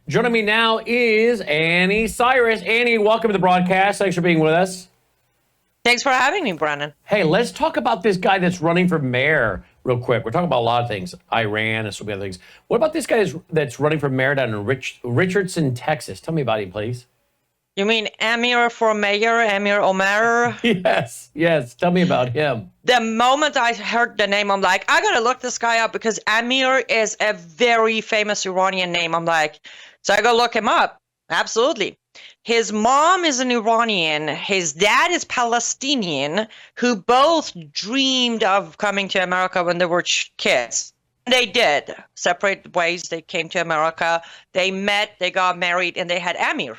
Joining me now is Annie Cyrus. Annie, welcome to the broadcast. Thanks for being with us. Thanks for having me, Brandon. Hey, let's talk about this guy that's running for mayor real quick. We're talking about a lot of things, Iran and so many other things. What about this guy that's running for mayor down in Richardson, Texas? Tell me about him, please. You mean Amir for mayor, Amir Omar? Yes. Tell me about him. The moment I heard the name, I'm like, I gotta look this guy up because Amir is a very famous Iranian name. I'm like, so I go look him up. Absolutely. His mom is an Iranian. His dad is Palestinian, who both dreamed of coming to America when they were kids. They did. Separate ways. They came to America. They met, they got married, and they had Amir,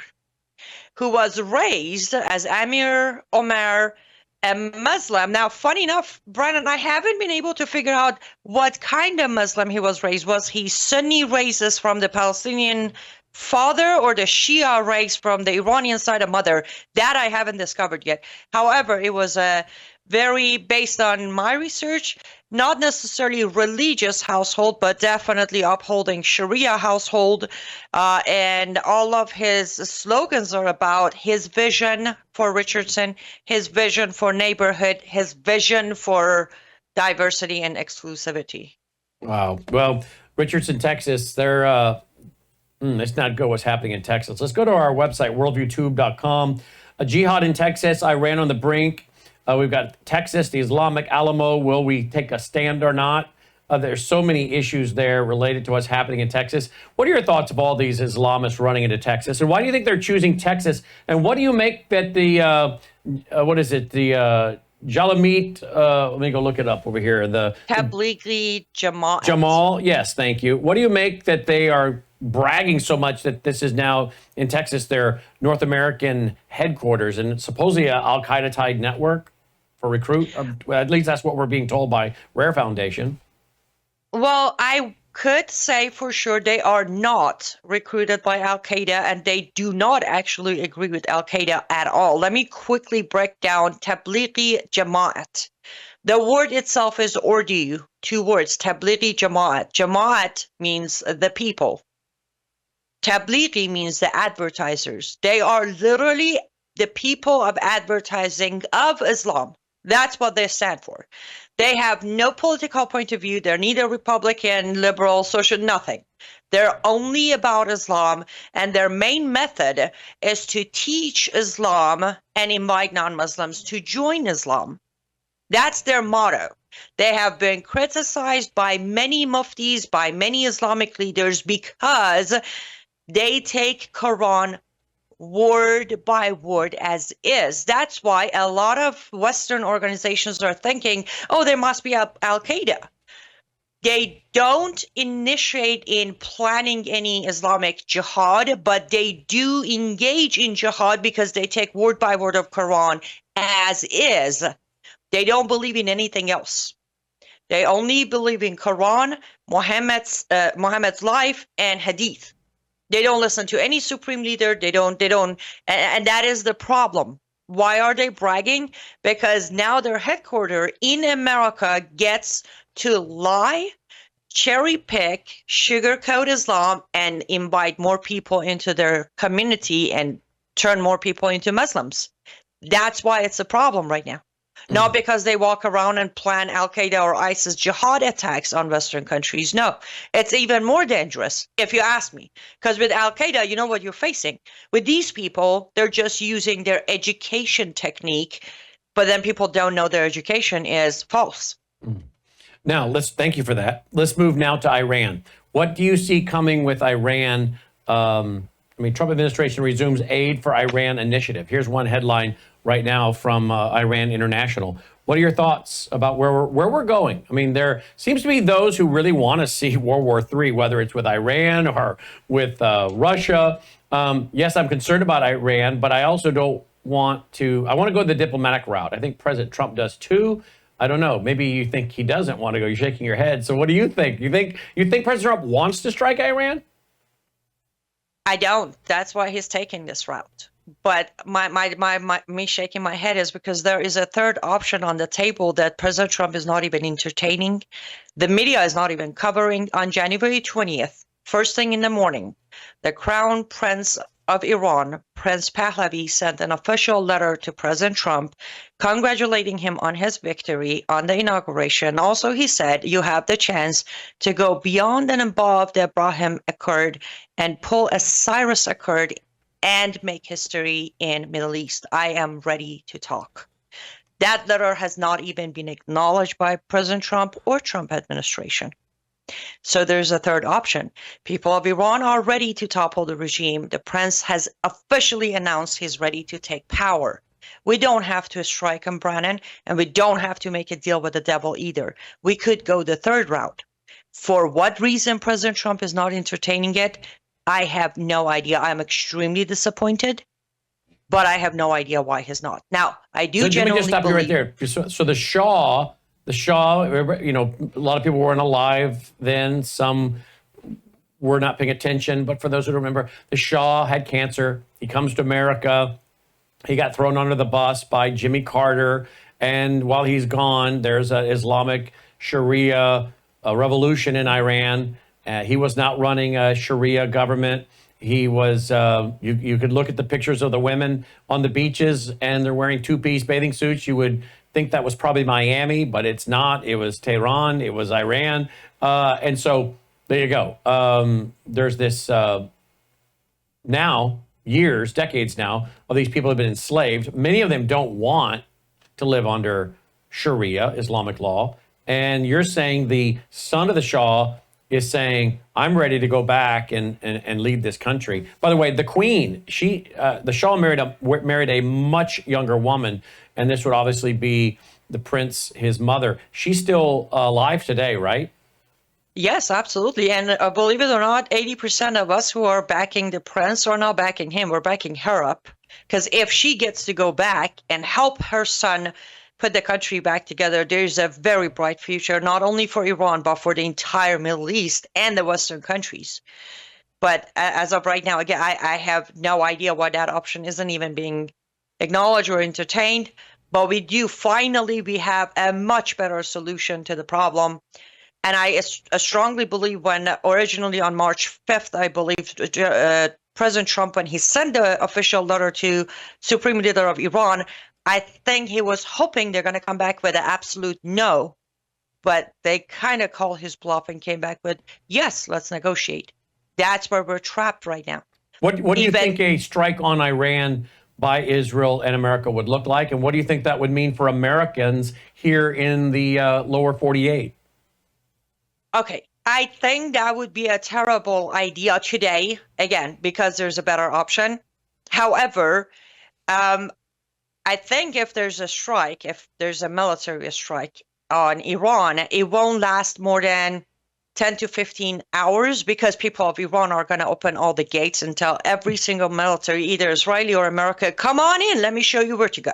who was raised as Amir Omar, a Muslim. Now, funny enough, Brandon, I haven't been able to figure out what kind of Muslim he was raised. Was he Sunni races from the Palestinian father or the Shia race from the Iranian side of mother? That I haven't discovered yet. However, it was a very, based on my research, not necessarily religious household, but definitely upholding Sharia household. And all of his slogans are about his vision for Richardson, his vision for neighborhood, his vision for diversity and exclusivity. Wow. Well, Richardson, Texas, let's not go what's happening in Texas. Let's go to our website, worldviewtube.com. A jihad in Texas, Iran on the brink. We've got Texas, the Islamic Alamo. Will we take a stand or not? There's so many issues there related to what's happening in Texas. What are your thoughts of all these Islamists running into Texas? And why do you think they're choosing Texas? And what do you make that the Jalamit, let me go look it up over here. The Tablighi Jamaat. Jamal, yes, thank you. What do you make that they are bragging so much that this is now in Texas, their North American headquarters, and supposedly an Al-Qaeda tied network for recruit? At least that's what we're being told by Rare Foundation. Well, I could say for sure they are not recruited by Al-Qaeda, and they do not actually agree with Al-Qaeda at all. Let me quickly break down Tablighi Jamaat. The word itself is Urdu, 2 words, Tablighi Jamaat. Jamaat means the people. Tablighi means the advertisers. They are literally the people of advertising of Islam. That's what they stand for. They have no political point of view. They're neither Republican, liberal, social, nothing. They're only about Islam, and their main method is to teach Islam and invite non-Muslims to join Islam. That's their motto. They have been criticized by many muftis, by many Islamic leaders, because they take Quran word by word as is. That's why a lot of Western organizations are thinking, oh, there must be Al-Qaeda. They don't initiate in planning any Islamic jihad, but they do engage in jihad because they take word by word of Quran as is. They don't believe in anything else. They only believe in Quran, Muhammad's life, and Hadith. They don't listen to any supreme leader. They don't, and that is the problem. Why are they bragging? Because now their headquarters in America gets to lie, cherry pick, sugarcoat Islam, and invite more people into their community and turn more people into Muslims. That's why it's a problem right now. Not because they walk around and plan Al-Qaeda or ISIS jihad attacks on Western countries. No, it's even more dangerous, if you ask me. Because with Al-Qaeda, you know what you're facing. With these people, they're just using their education technique, but then people don't know their education is false. Now, thank you for that. Let's move now to Iran. What do you see coming with Iran? Trump administration resumes aid for Iran initiative. Here's one headline right now from Iran International. What are your thoughts about where we're going? I mean, there seems to be those who really want to see World War III, whether it's with Iran or with Russia. Yes, I'm concerned about Iran, but I also don't want to. I want to go the diplomatic route. I think President Trump does too. I don't know. Maybe you think he doesn't want to go. You're shaking your head. So what do you think? You think President Trump wants to strike Iran? I don't. That's why he's taking this route. But me shaking my head is because there is a third option on the table that President Trump is not even entertaining. The media is not even covering. On January 20th, first thing in the morning, the Crown Prince of Iran, Prince Pahlavi, sent an official letter to President Trump congratulating him on his victory on the inauguration. Also, he said, you have the chance to go beyond and above the Abraham Accord and pull a Cyrus Accord and make history in Middle East. I am ready to talk. That letter has not even been acknowledged by President Trump or Trump administration. So there's a third option. People of Iran are ready to topple the regime. The prince has officially announced he's ready to take power. We don't have to strike him, Brannon, and we don't have to make a deal with the devil either. We could go the third route. For what reason President Trump is not entertaining it, I have no idea. I'm extremely disappointed, but I have no idea why he's not. Now, I do Let me just stop you right believe- there. So the Shah, you know, a lot of people weren't alive then. Some were not paying attention. But for those who remember, the Shah had cancer. He comes to America. He got thrown under the bus by Jimmy Carter. And while he's gone, there's an Islamic Sharia revolution in Iran. He was not running a Sharia government. He was, you could look at the pictures of the women on the beaches and they're wearing two-piece bathing suits. You would think that was probably Miami, but it's not. It was Tehran. It was Iran. And so there you go. There's this now, years, decades now, of these people have been enslaved. Many of them don't want to live under Sharia, Islamic law. And you're saying the son of the Shah is saying, I'm ready to go back and lead this country. By the way, the queen, the Shah married a much younger woman, and this would obviously be the prince, his mother. She's still alive today, right? Yes, absolutely. And believe it or not, 80% of us who are backing the prince are not backing him. We're backing her up. Because if she gets to go back and help her son put the country back together, there's a very bright future, not only for Iran, but for the entire Middle East and the Western countries. But as of right now, again, I have no idea why that option isn't even being acknowledged or entertained. But we have a much better solution to the problem. And I strongly believe when originally on March 5th, I believe President Trump, when he sent the official letter to Supreme Leader of Iran, I think he was hoping they're going to come back with an absolute no. But they kind of called his bluff and came back with, yes, let's negotiate. That's where we're trapped right now. What do you think a strike on Iran by Israel and America would look like? And what do you think that would mean for Americans here in the lower 48? Okay, I think that would be a terrible idea today, again, because there's a better option. However, I think if there's a strike, if there's a military strike on Iran, it won't last more than 10 to 15 hours because people of Iran are going to open all the gates and tell every single military, either Israeli or America, come on in, let me show you where to go.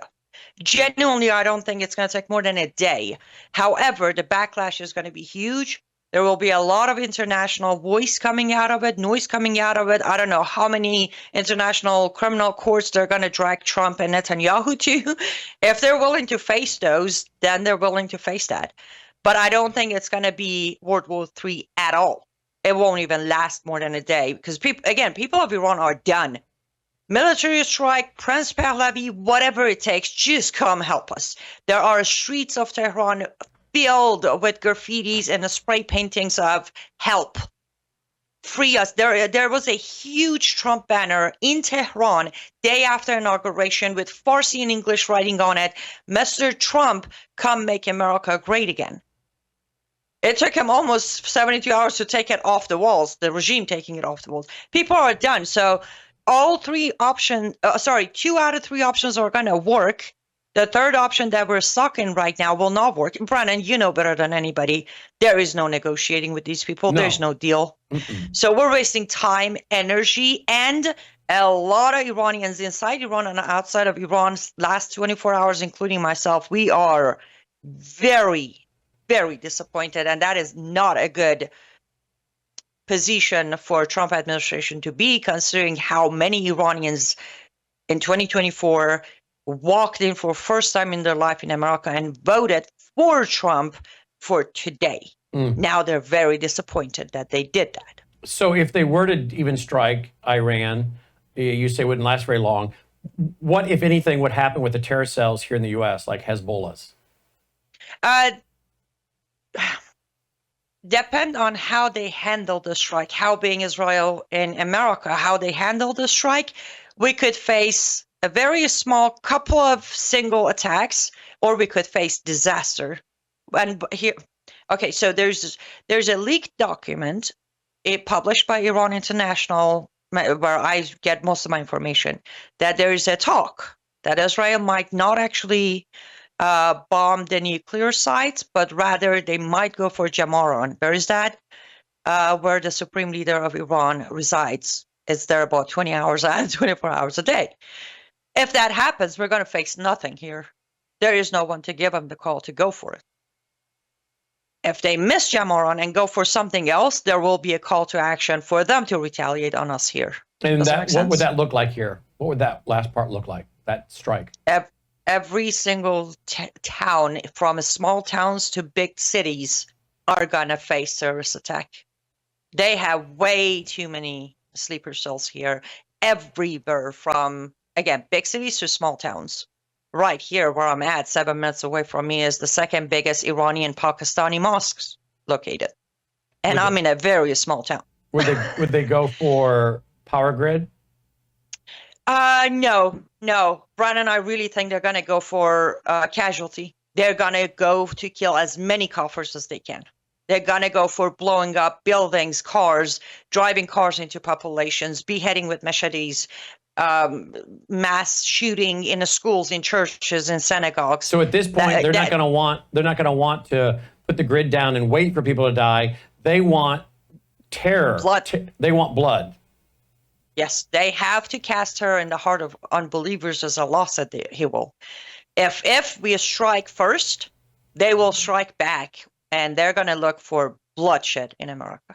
Genuinely, I don't think it's going to take more than a day. However, the backlash is going to be huge. There will be a lot of international noise coming out of it. I don't know how many international criminal courts they're going to drag Trump and Netanyahu to. If they're willing to face those, then they're willing to face that. But I don't think it's going to be World War III at all. It won't even last more than a day because people of Iran are done. Military strike, Prince Pahlavi, whatever it takes, just come help us. There are streets of Tehran filled with graffitis and spray paintings of help. Free us. There was a huge Trump banner in Tehran day after inauguration with Farsi and English writing on it, Mr. Trump, come make America great again. It took him almost 72 hours to take it off the walls, the regime taking it off the walls. People are done. So two out of three options are going to work. The third option that we're stuck in right now will not work. Brannon, you know better than anybody. There is no negotiating with these people. No. There's no deal. Mm-mm. So we're wasting time, energy, and a lot of Iranians inside Iran and outside of Iran, last 24 hours, including myself, we are very, very disappointed. And that is not a good position for Trump administration to be, considering how many Iranians in 2024 walked in for first time in their life in America and voted for Trump for today. Now they're very disappointed that they did that. So if they were to even strike Iran, you say it wouldn't last very long. What, if anything, would happen with the terror cells here in the U.S., like Hezbollah's? Uh, depend on how they handle the strike, how being Israel in America, how they handle the strike, we could face a very small couple of single attacks, or we could face disaster. And here, okay, so there's a leaked document published by Iran International, where I get most of my information, that there is a talk that Israel might not actually bomb the nuclear sites, but rather they might go for Jamaron. Where is that? Where the supreme leader of Iran resides. It's there about 20 hours and 24 hours a day. If that happens, we're going to face nothing here. There is no one to give them the call to go for it. If they miss Jamaron and go for something else, there will be a call to action for them to retaliate on us here. And what would that look like here? What would that last part look like, that strike? Every single town, from small towns to big cities, are going to face terrorist attack. They have way too many sleeper cells here, everywhere from, again, big cities to small towns. Right here where I'm at, 7 minutes away from me, is the second biggest Iranian Pakistani mosques located. And I'm in a very small town. Would they go for power grid? No. Brian, I really think they're going to go for casualty. They're going to go to kill as many Kafirs as they can. They're going to go for blowing up buildings, cars, driving cars into populations, beheading with machetes, mass shooting in the schools, in churches, in synagogues. So at this point, they're not going to want to put the grid down and wait for people to die. They want terror. Blood. They want blood. Yes, they have to cast terror in the heart of unbelievers, as Allah said He will. If we strike first, they will strike back, and they're going to look for bloodshed in America.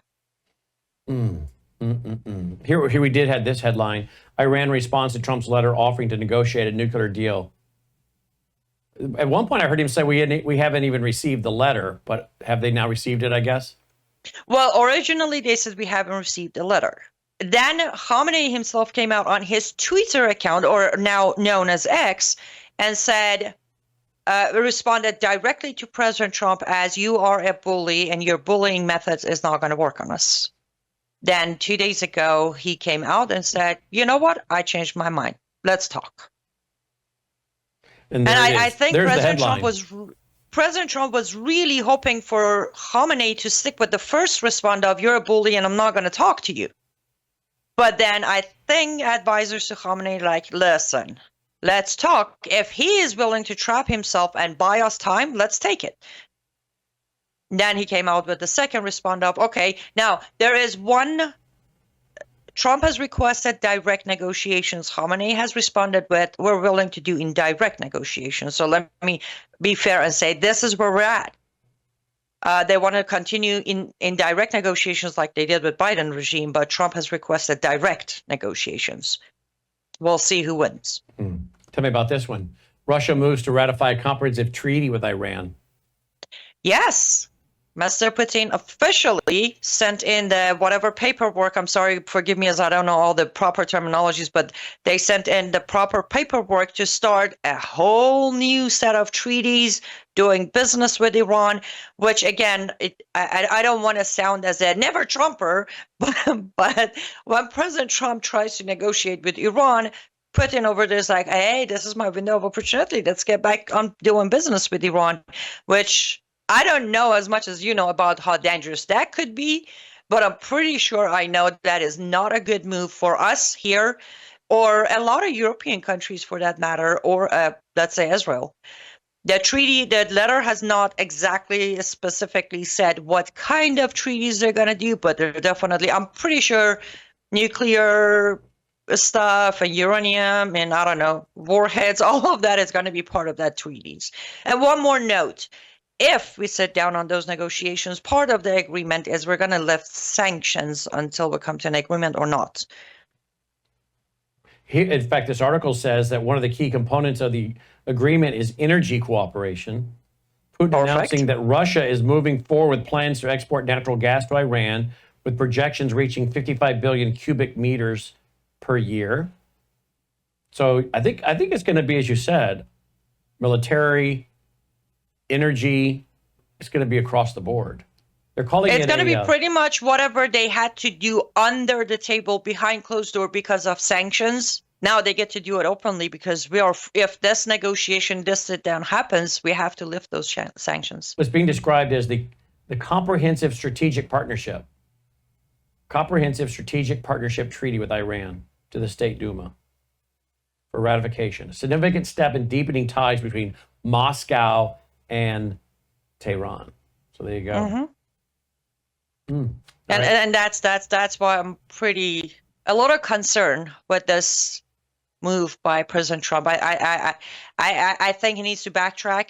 Here we did have this headline: Iran responds to Trump's letter offering to negotiate a nuclear deal. At one point, I heard him say we haven't even received the letter, but have they now received it, I guess? Well, originally they said we haven't received the letter. Then Khamenei himself came out on his Twitter account, or now known as X, and said, responded directly to President Trump as, "You are a bully and your bullying methods is not going to work on us." Then 2 days ago, he came out and said, "You know what? I changed my mind. Let's talk." And I think There's President Trump was really hoping for Khamenei to stick with the first respond of, "You're a bully and I'm not going to talk to you." But then I think advisors to Khamenei like, "Listen, let's talk. If he is willing to trap himself and buy us time, let's take it." Then he came out with the second respond of, "Okay, now there is one. Trump has requested direct negotiations. Khamenei has responded with, we're willing to do indirect negotiations." So let me be fair and say this is where we're at. They want to continue in direct negotiations like they did with Biden regime, but Trump has requested direct negotiations. We'll see who wins. Tell me about this one. Russia moves to ratify a comprehensive treaty with Iran. Yes. Mr. Putin officially sent in the whatever paperwork. I'm sorry, forgive me as I don't know all the proper terminologies, but they sent in the proper paperwork to start a whole new set of treaties doing business with Iran, which again, I don't want to sound as a never Trumper, but when President Trump tries to negotiate with Iran, Putin over there is like, "Hey, this is my window of opportunity. Let's get back on doing business with Iran," which I don't know as much as you know about how dangerous that could be, but I'm pretty sure I know that is not a good move for us here, or a lot of European countries for that matter, or let's say Israel. The letter has not exactly specifically said what kind of treaties they're going to do, but they're definitely, I'm pretty sure, nuclear stuff and uranium and I don't know, warheads, all of that is going to be part of that treaties. And one more note. If we sit down on those negotiations, part of the agreement is we're going to lift sanctions until we come to an agreement or not. In fact, this article says that one of the key components of the agreement is energy cooperation. Putin announcing that Russia is moving forward with plans to export natural gas to Iran, with projections reaching 55 billion cubic meters per year. So I think it's going to be, as you said, military, energy. It's going to be across the board. They're calling It's it going to be pretty much whatever they had to do under the table behind closed door because of sanctions. Now they get to do it openly because if this negotiation, this sit down happens, we have to lift those sanctions. It's being described as the Comprehensive Strategic Partnership. Comprehensive Strategic Partnership Treaty with Iran to the State Duma for ratification. A significant step in deepening ties between Moscow and Tehran. So there you go. Mm-hmm. Right. And that's why I'm a lot of concern with this move by President Trump. I think he needs to backtrack,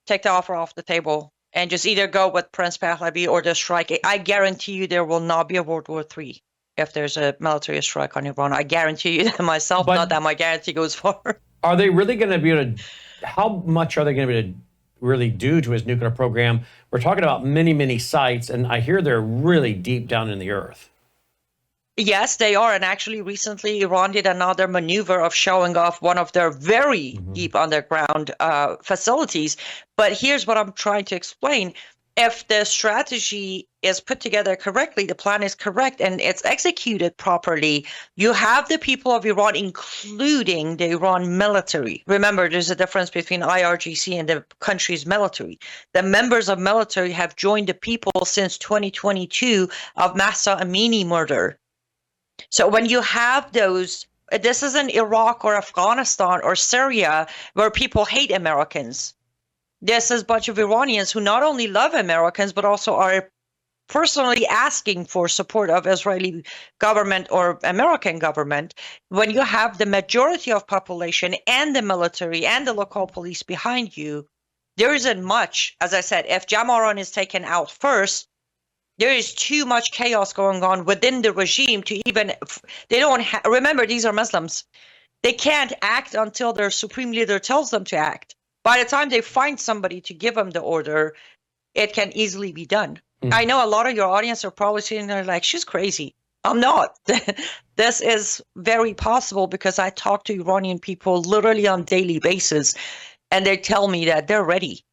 take the offer off the table, and just either go with Prince Pahlavi or just strike. I guarantee you there will not be a World War III if there's a military strike on Iran. I guarantee you that myself, not that my guarantee goes far. Are they really going to be able to, how much are they going to be able to really do to his nuclear program? We're talking about many, many sites, and I hear they're really deep down in the earth. Yes, they are. And actually, recently, Iran did another maneuver of showing off one of their very deep underground facilities. But here's what I'm trying to explain. If the strategy is put together correctly, the plan is correct, and it's executed properly, you have the people of Iran, including the Iran military. Remember, there's a difference between IRGC and the country's military. The members of military have joined the people since 2022 of Mahsa Amini murder. So when you have those, this isn't Iraq or Afghanistan or Syria where people hate Americans. This is a bunch of Iranians who not only love Americans, but also are personally asking for support of Israeli government or American government. When you have the majority of population and the military and the local police behind you, there isn't much. As I said, if Jamaran is taken out first, there is too much chaos going on within the regime to even, they don't remember, these are Muslims. They can't act until their supreme leader tells them to act. By the time they find somebody to give them the order, it can easily be done. I know a lot of your audience are probably sitting there like, she's crazy. I'm not. This is very possible because I talk to Iranian people literally on a daily basis, and they tell me that they're ready.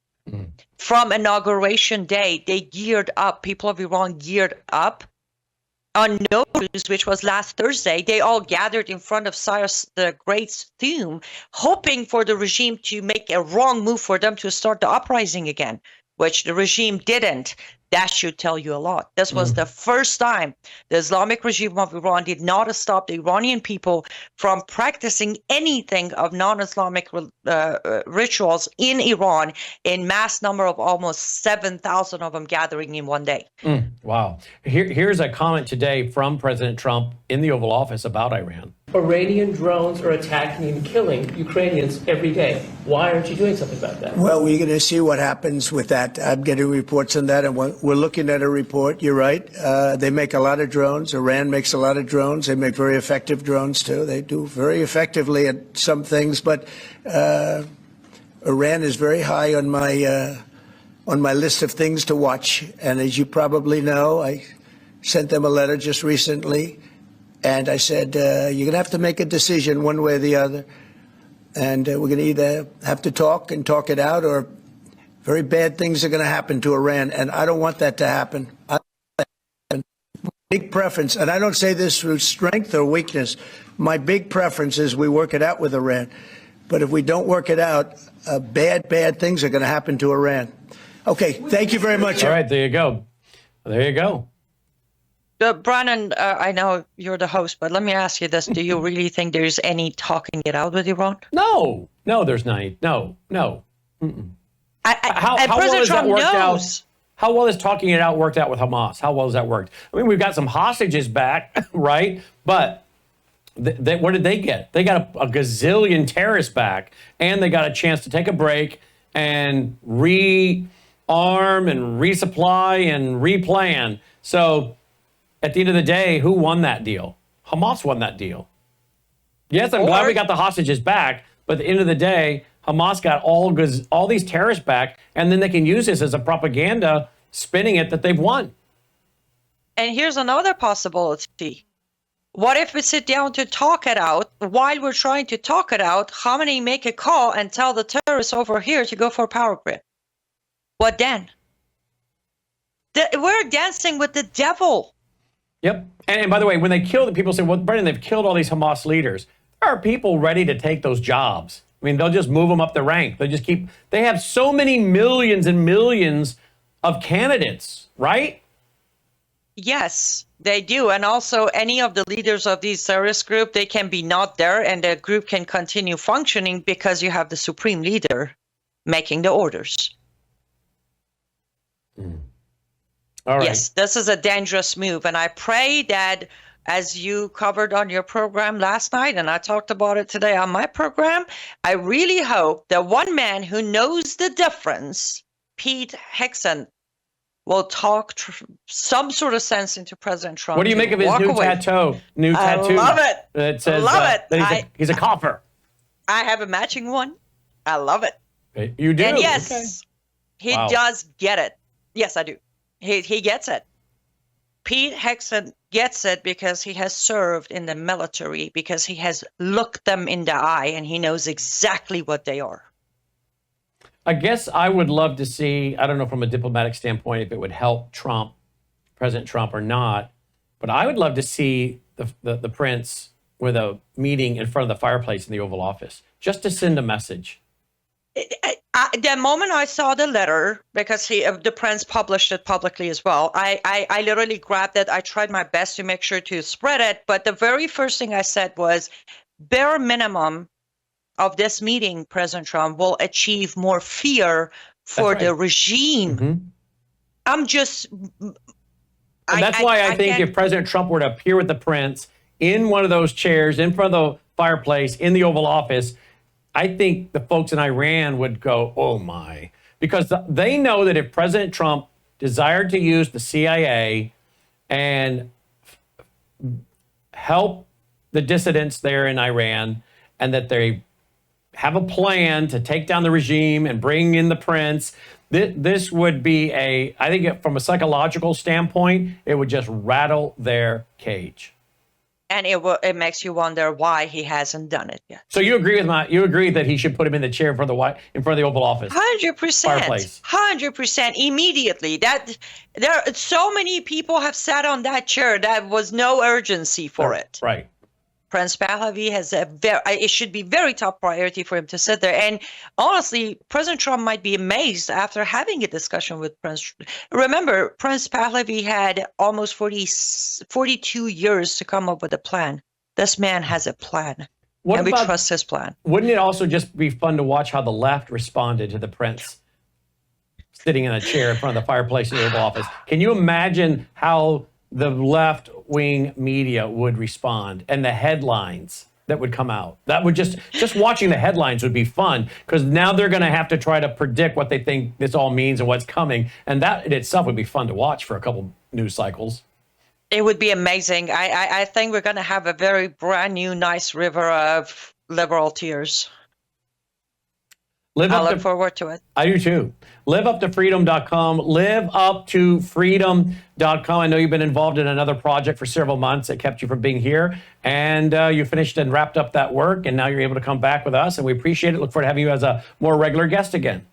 From inauguration day, they geared up. People of Iran geared up. On Nowruz, which was last Thursday, they all gathered in front of Cyrus the Great's tomb, hoping for the regime to make a wrong move for them to start the uprising again, which the regime didn't. That should tell you a lot. This was the first time the Islamic regime of Iran did not stop the Iranian people from practicing anything of non-Islamic rituals in Iran in mass number of almost 7,000 of them gathering in one day. Wow. Here's a comment today from President Trump in the Oval Office about Iran. Iranian drones are attacking and killing Ukrainians every day. Why aren't you doing something about that? Well, we're going to see what happens with that. I'm getting reports on that, and we're looking at a report. You're right. They make a lot of drones. Iran makes a lot of drones. They make very effective drones, too. They do very effectively at some things, but Iran is very high on my list of things to watch. And as you probably know, I sent them a letter just recently. And I said, you're going to have to make a decision one way or the other. And we're going to either have to talk and talk it out, or very bad things are going to happen to Iran. And I don't want that to happen. Big preference, and I don't say this through strength or weakness. My big preference is we work it out with Iran. But if we don't work it out, bad things are going to happen to Iran. Okay, thank you very much. All right, there you go. There you go. Brandon, I know you're the host, but let me ask you this. Do you really think there's any talking it out with Iran? No, there's not. No. How President well has Trump that worked knows. out? How well is talking it out worked out with Hamas? How well has that worked? I mean, we've got some hostages back, right? But what did they get? They got a gazillion terrorists back, and they got a chance to take a break and rearm and resupply and replan. So at the end of the day, who won that deal? Hamas won that deal. Yes, I'm glad we got the hostages back, but at the end of the day, Hamas got all these terrorists back, and then they can use this as a propaganda, spinning it that they've won. And here's another possibility. What if we sit down to talk it out? While we're trying to talk it out, Khamenei make a call and tell the terrorists over here to go for a power grid. What then? We're dancing with the devil. Yep. And by the way, when they kill the people, say, well, Brendan, they've killed all these Hamas leaders. There are people ready to take those jobs. I mean, they'll just move them up the rank. They have so many millions and millions of candidates, right? Yes, they do. And also any of the leaders of these terrorist group, they can be not there and the group can continue functioning because you have the supreme leader making the orders. All right. Yes, this is a dangerous move. And I pray that, as you covered on your program last night, and I talked about it today on my program, I really hope that one man who knows the difference, Pete Hegseth, will talk some sort of sense into President Trump. What do you make of his new tattoo? I love it. It says, love it. that he's a coffer. I have a matching one. I love it. You do? And yes, okay. He Wow. does get it. Yes, I do. He gets it. Pete Hegseth gets it because he has served in the military, because he has looked them in the eye and he knows exactly what they are. I guess I would love to see, I don't know from a diplomatic standpoint if it would help Trump, President Trump or not, but I would love to see the prince with a meeting in front of the fireplace in the Oval Office, just to send a message. The moment I saw the letter, because the prince published it publicly as well, I literally grabbed it. I tried my best to make sure to spread it. But the very first thing I said was, bare minimum of this meeting, President Trump will achieve more fear for the regime. Mm-hmm. I'm just... And that's why I think if President Trump were to appear with the prince in one of those chairs, in front of the fireplace, in the Oval Office, I think the folks in Iran would go, oh my, because they know that if President Trump desired to use the CIA and help the dissidents there in Iran, and that they have a plan to take down the regime and bring in the prince, this would be I think from a psychological standpoint, it would just rattle their cage. And it makes you wonder why he hasn't done it yet. So you agree with you agree that he should put him in the chair in front of the Oval Office? 100%. Fireplace. 100% immediately. So many people have sat on that chair. That was no urgency for it. Right. Prince Pahlavi has it should be very top priority for him to sit there. And honestly, President Trump might be amazed after having a discussion with Prince. Remember, Prince Pahlavi had almost 42 years to come up with a plan. This man has a plan. And we trust his plan. Wouldn't it also just be fun to watch how the left responded to the prince sitting in a chair in front of the fireplace in the Oval Office? Can you imagine how the left-wing media would respond and the headlines that would come out? That would just watching the headlines would be fun, because now they're going to have to try to predict what they think this all means and what's coming. And that in itself would be fun to watch for a couple news cycles. It would be amazing. I think we're going to have a very brand new, nice river of liberal tears. I look forward to it. I do too. LiveUpToFreedom.com. LiveUpToFreedom.com. I know you've been involved in another project for several months that kept you from being here, and you finished and wrapped up that work, and now you're able to come back with us, and we appreciate it. Look forward to having you as a more regular guest again.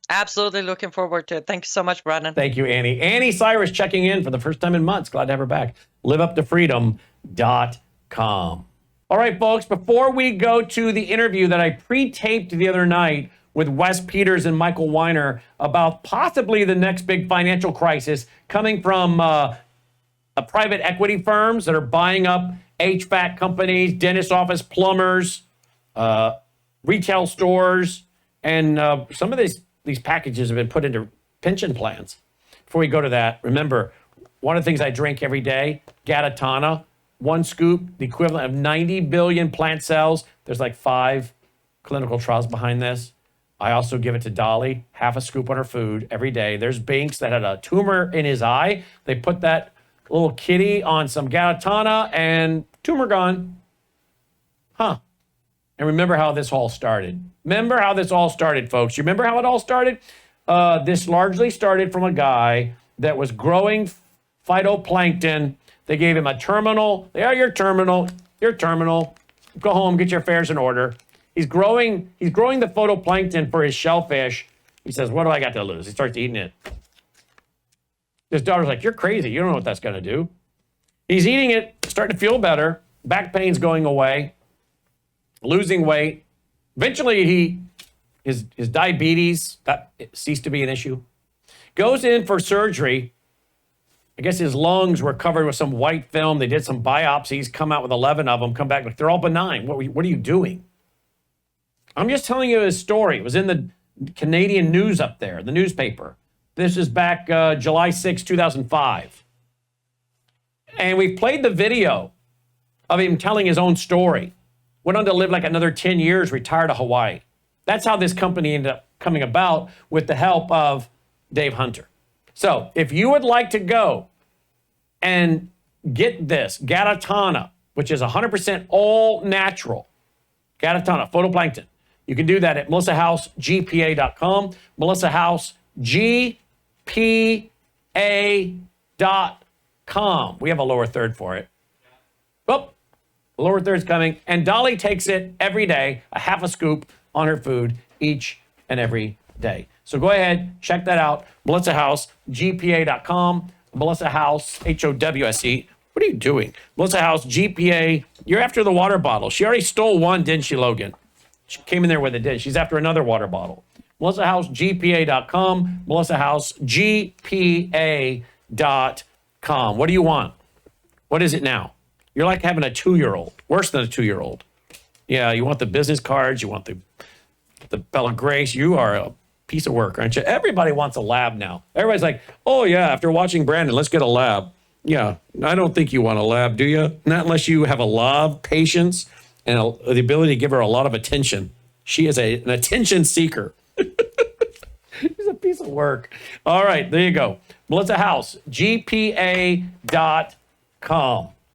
Absolutely looking forward to it. Thank you so much, Brandon. Thank you, Annie. Annie Cyrus checking in for the first time in months. Glad to have her back. LiveUpToFreedom.com. All right, folks, before we go to the interview that I pre-taped the other night with Wes Peters and Michael Weiner about possibly the next big financial crisis coming from private equity firms that are buying up HVAC companies, dentist office, plumbers, retail stores, and some of these packages have been put into pension plans. Before we go to that, remember, one of the things I drink every day, Gatatana, one scoop, the equivalent of 90 billion plant cells. There's like 5 clinical trials behind this. I also give it to Dolly, half a scoop on her food every day. There's Binks that had a tumor in his eye. They put that little kitty on some Galatana and tumor gone. Huh. And remember how this all started. Remember how this all started, folks. You remember how it all started? This largely started from a guy that was growing phytoplankton. They gave him a terminal. Yeah, you're terminal. You're terminal. Go home, get your affairs in order. He's growing the phytoplankton for his shellfish. He says, what do I got to lose? He starts eating it. His daughter's like, you're crazy. You don't know what that's going to do. He's eating it, starting to feel better. Back pain's going away, losing weight. Eventually, his diabetes that ceased to be an issue. Goes in for surgery. I guess his lungs were covered with some white film. They did some biopsies, come out with 11 of them, come back, like, they're all benign. What are you doing? I'm just telling you his story. It was in the Canadian news up there, the newspaper. This is back July 6, 2005. And we've played the video of him telling his own story. Went on to live like another 10 years, retired to Hawaii. That's how this company ended up coming about with the help of Dave Hunter. So if you would like to go and get this Gatatana, which is 100% all natural, Gatatana, phytoplankton, you can do that at melissahousegpa.com, melissahousegpa.com. We have a lower third for it. Oh, the lower third's coming. And Dolly takes it every day, a half a scoop on her food each and every day. So go ahead, check that out. melissahousegpa.com, Melissa House, HOWSE. What are you doing? Melissa House, GPA. You're after the water bottle. She already stole one, didn't she, Logan? She came in there with it, did she's after another water bottle. melissahousegpa.com, melissahousegpa.com. What do you want? What is it now? You're like having a 2-year-old, worse than a 2-year-old. Yeah, you want the business cards, you want the Bella Grace. You are a piece of work, aren't you? Everybody wants a lab now. Everybody's like, oh yeah, after watching Brandon, let's get a lab. Yeah, I don't think you want a lab, do you? Not unless you have a love, patience, and the ability to give her a lot of attention. She is an attention seeker. She's a piece of work. All right, there you go. Melissa House, GPA.com.